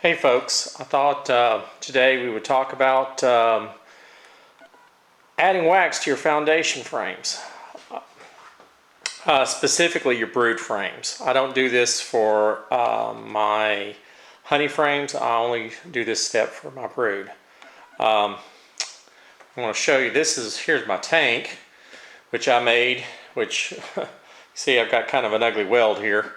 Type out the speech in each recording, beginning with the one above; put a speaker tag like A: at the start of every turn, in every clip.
A: Hey folks, I thought today we would talk about adding wax to your foundation frames, specifically your brood frames. I don't do this for my honey frames. I only do this step for my brood. I want to show you, here's my tank, which I made, which see I've got kind of an ugly weld here.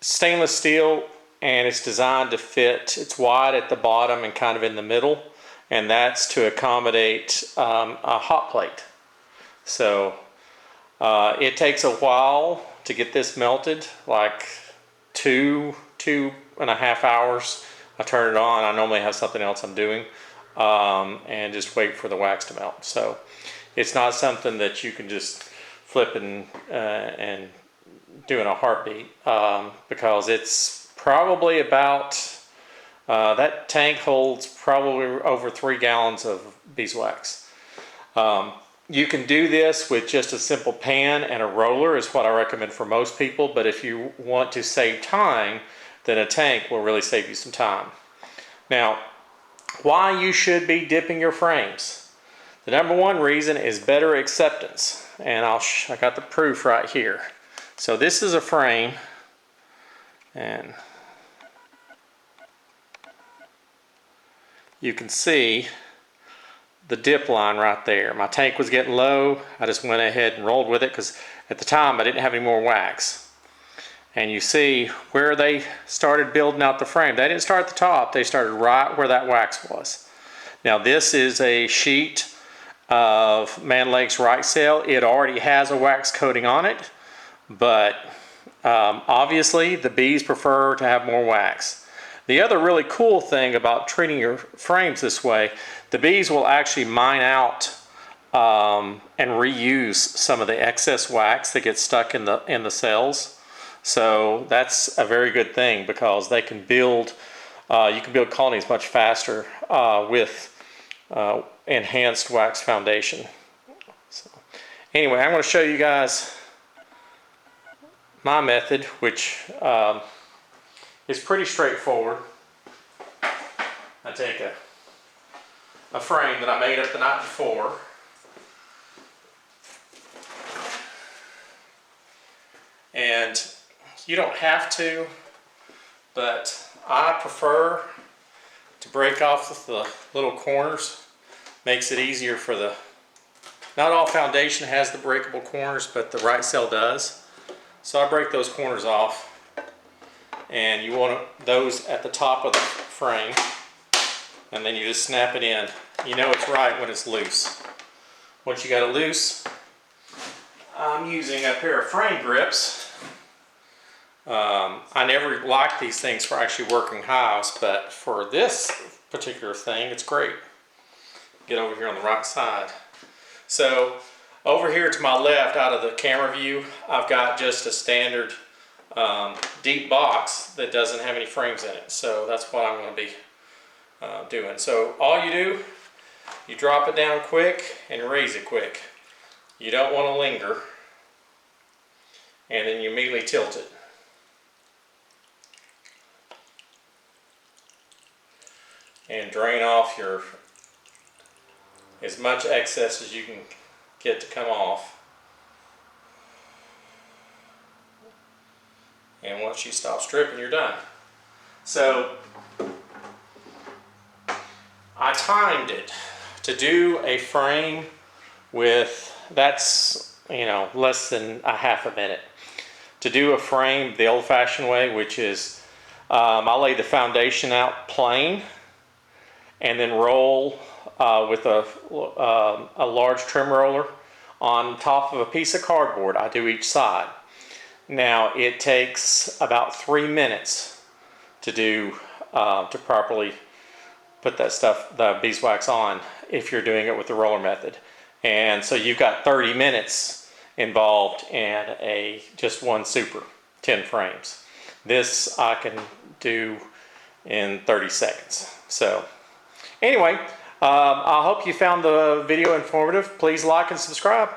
A: Stainless steel, and it's designed to fit. It's wide at the bottom and kind of in the middle, and that's to accommodate a hot plate. So it takes a while to get this melted, like two and a half hours. I turn it on. I normally have something else I'm doing, and just wait for the wax to melt. So it's not something that you can just flip and do in a heartbeat, because it's probably about that tank holds probably over 3 gallons of beeswax. You can do this with just a simple pan and a roller is what I recommend for most people, but if you want to save time, then a tank will really save you some time. Now, why you should be dipping your frames. The number one reason is better acceptance, and I got the proof right here. So this is a frame, and you can see the dip line right there. My tank was getting low. I just went ahead and rolled with it because at the time I didn't have any more wax. And you see where they started building out the frame. They didn't start at the top. They started right where that wax was. Now this is a sheet of Mann Lake's Right Cell. It already has a wax coating on it. But obviously the bees prefer to have more wax. The other really cool thing about treating your frames this way, the bees will actually mine out and reuse some of the excess wax that gets stuck in the cells. So that's a very good thing because they can build, you can build colonies much faster with enhanced wax foundation. So anyway, I'm going to show you guys my method, which is pretty straightforward. I take a frame that I made up the night before, and you don't have to, but I prefer to break off the little corners. Makes it easier for not all foundation has the breakable corners, but the Right Cell does. So I break those corners off, and you want those at the top of the frame, and then you just snap it in. You know it's right when it's loose. Once you got it loose, I'm using a pair of frame grips. I never liked these things for actually working hives, but for this particular thing, it's great. Get over here on the right side. So over here to my left, out of the camera view, I've got just a standard deep box that doesn't have any frames in it. So that's what I'm going to be doing. So all you do, you drop it down quick and raise it quick. You don't want to linger. And then you immediately tilt it. And drain off as much excess as you can get to come off. And once you stop stripping, you're done. So I timed it to do a frame with, that's, less than a half a minute. To do a frame the old-fashioned way, which is I lay the foundation out plain and then roll with a large trim roller on top of a piece of cardboard. I do each side. Now it takes about 3 minutes to do to properly put that stuff, the beeswax, on if you're doing it with the roller method. And so you've got 30 minutes involved in just one super 10 frames. This I can do in 30 seconds. So anyway, I hope you found the video informative. Please like and subscribe.